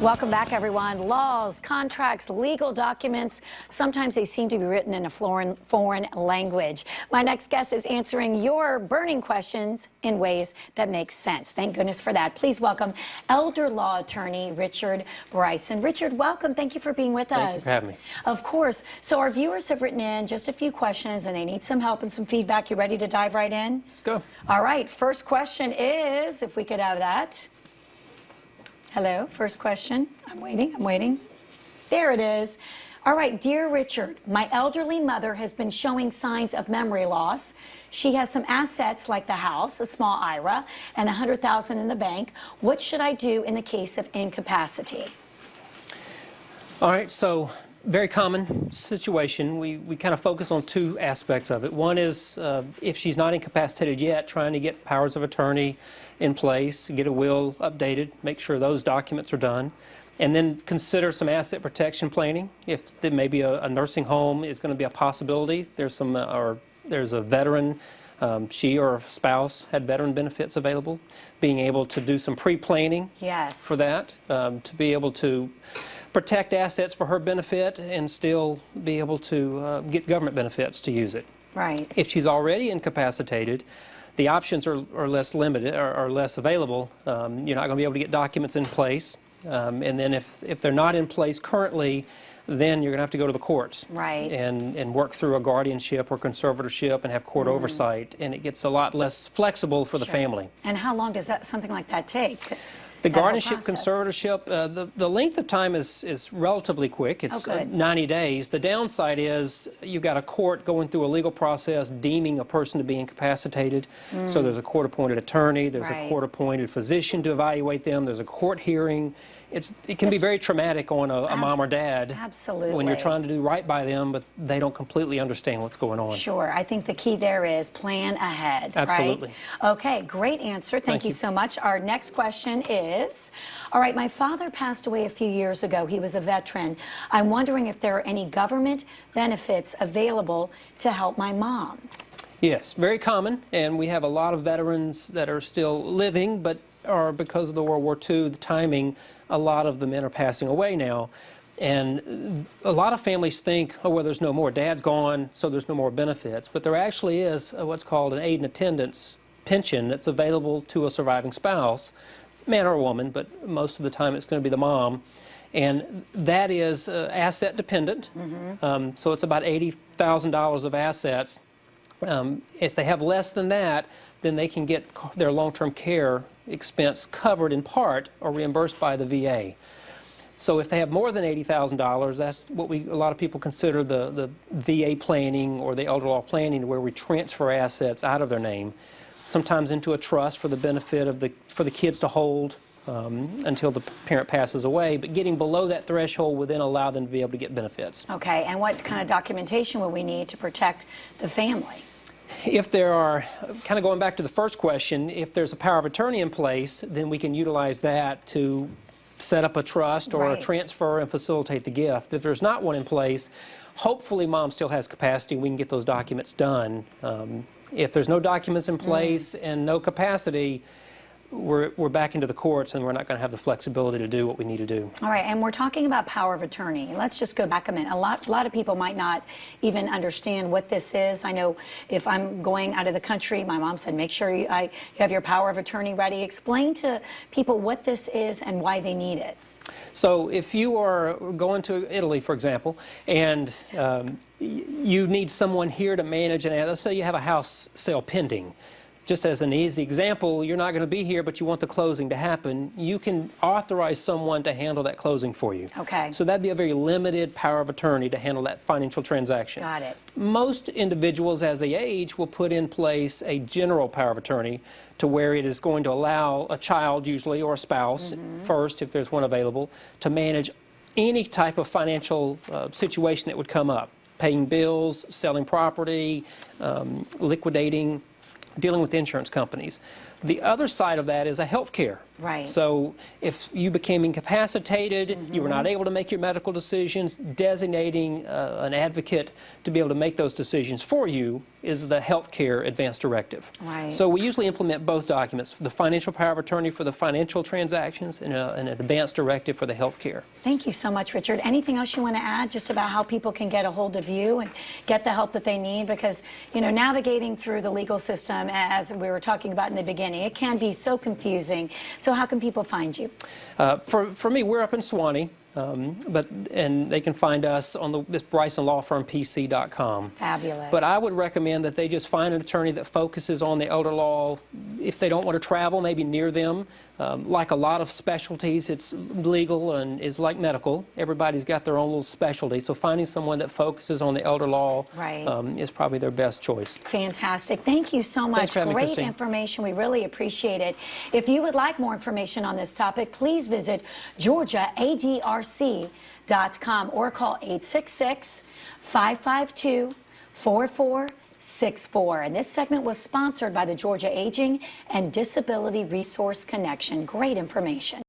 Welcome back, everyone. Laws, contracts, legal documents, sometimes they seem to be written in a foreign language. My next guest is answering your burning questions in ways that make sense. Thank goodness for that. Please welcome elder law attorney Richard Bryson. Richard, welcome. Thank you for being with us. Thank you for having me. Of course. So our viewers have written in just a few questions, and they need some help and some feedback. You ready to dive right in? Let's go. All right. First question is, if we could have that. Hello, first question. I'm waiting. There it is. All right, dear Richard, my elderly mother has been showing signs of memory loss. She has some assets like the house, a small IRA, and $100,000 in the bank. What should I do in the case of incapacity? All right, so very common situation. We kind of focus on two aspects of it. One is if she's not incapacitated yet, trying to get powers of attorney in place, get a will updated, make sure those documents are done, and then consider some asset protection planning. If there may be a nursing home is going to be a possibility. There's some, or there's a veteran, she or a spouse had veteran benefits available, being able to do some pre-planning for that, to be able to protect assets for her benefit and still be able to get government benefits to use it. Right. If she's already incapacitated, the options are less limited, or less available. You're not going to be able to get documents in place. And then if they're not in place currently, then you're going to have to go to the courts and work through a guardianship or conservatorship and have court oversight. And it gets a lot less flexible for the family. And how long does something like that take? The guardianship, conservatorship, the length of time is relatively quick. It's 90 days. The downside is you've got a court going through a legal process deeming a person to be incapacitated. So there's a court-appointed attorney, there's a court-appointed physician to evaluate them, there's a court hearing. It can be very traumatic on a mom or dad when you're trying to do right by them, but they don't completely understand what's going on. Sure. I think the key there is plan ahead. Absolutely. Right? Okay, great answer. Thank you so much. Our next question is, all right, my father passed away a few years ago. He was a veteran. I'm wondering if there are any government benefits available to help my mom. Yes, very common, and we have a lot of veterans that are still living, but because of the World War II, the timing, a lot of the men are passing away now. And a lot of families think, oh, well, there's no more. Dad's gone, so there's no more benefits. But there actually is what's called an aid and attendance pension that's available to a surviving spouse, man or woman, but most of the time it's going to be the mom. And that is asset dependent. So it's about $80,000 of assets. If they have less than that, then they can get their long-term care expense covered in part or reimbursed by the VA. So if they have more than $80,000, that's what a lot of people consider the VA planning or the elder law planning, where we transfer assets out of their name, sometimes into a trust for the benefit of for the kids to hold until the parent passes away. But getting below that threshold would then allow them to be able to get benefits. Okay, and what kind of documentation will we need to protect the family? If there are, kind of going back to the first question, if there's a power of attorney in place, then we can utilize that to set up a trust or a transfer and facilitate the gift. If there's not one in place, hopefully mom still has capacity. We can get those documents done. If there's no documents in place and no capacity, we're back into the courts, and we're not going to have the flexibility to do what we need to do. All right, and we're talking about power of attorney. Let's just go back a minute. A lot of people might not even understand what this is. I know if I'm going out of the country, my mom said, make sure you have your power of attorney ready. Explain to people what this is and why they need it. So if you are going to Italy, for example, and you need someone here to manage, and let's say you have a house sale pending. Just as an easy example, you're not going to be here, but you want the closing to happen. You can authorize someone to handle that closing for you. Okay. So that'd be a very limited power of attorney to handle that financial transaction. Got it. Most individuals, as they age, will put in place a general power of attorney to where it is going to allow a child, usually, or a spouse, first, if there's one available, to manage any type of financial situation that would come up. Paying bills, selling property, liquidating, dealing with insurance companies. The other side of that is a health care. Right. So if you became incapacitated, you were not able to make your medical decisions, designating an advocate to be able to make those decisions for you is the health care advance directive. Right. So we usually implement both documents, the financial power of attorney for the financial transactions and an advance directive for the health care. Thank you so much, Richard. Anything else you want to add just about how people can get a hold of you and get the help that they need? Because, you know, navigating through the legal system, as we were talking about in the beginning, it can be so confusing. So how can people find you? For me, we're up in Suwanee. And they can find us on this BrysonLawFirmPC.com. Fabulous. But I would recommend that they just find an attorney that focuses on the elder law. If they don't want to travel, maybe near them. Like a lot of specialties, it's legal and is like medical. Everybody's got their own little specialty. So finding someone that focuses on the elder law is probably their best choice. Fantastic. Thank you so much. Thanks for having me, Great Christine. information. We really appreciate it. If you would like more information on this topic, please visit GeorgiaADRC.com or call 866-552-4464. And this segment was sponsored by the Georgia Aging and Disability Resource Connection. Great information.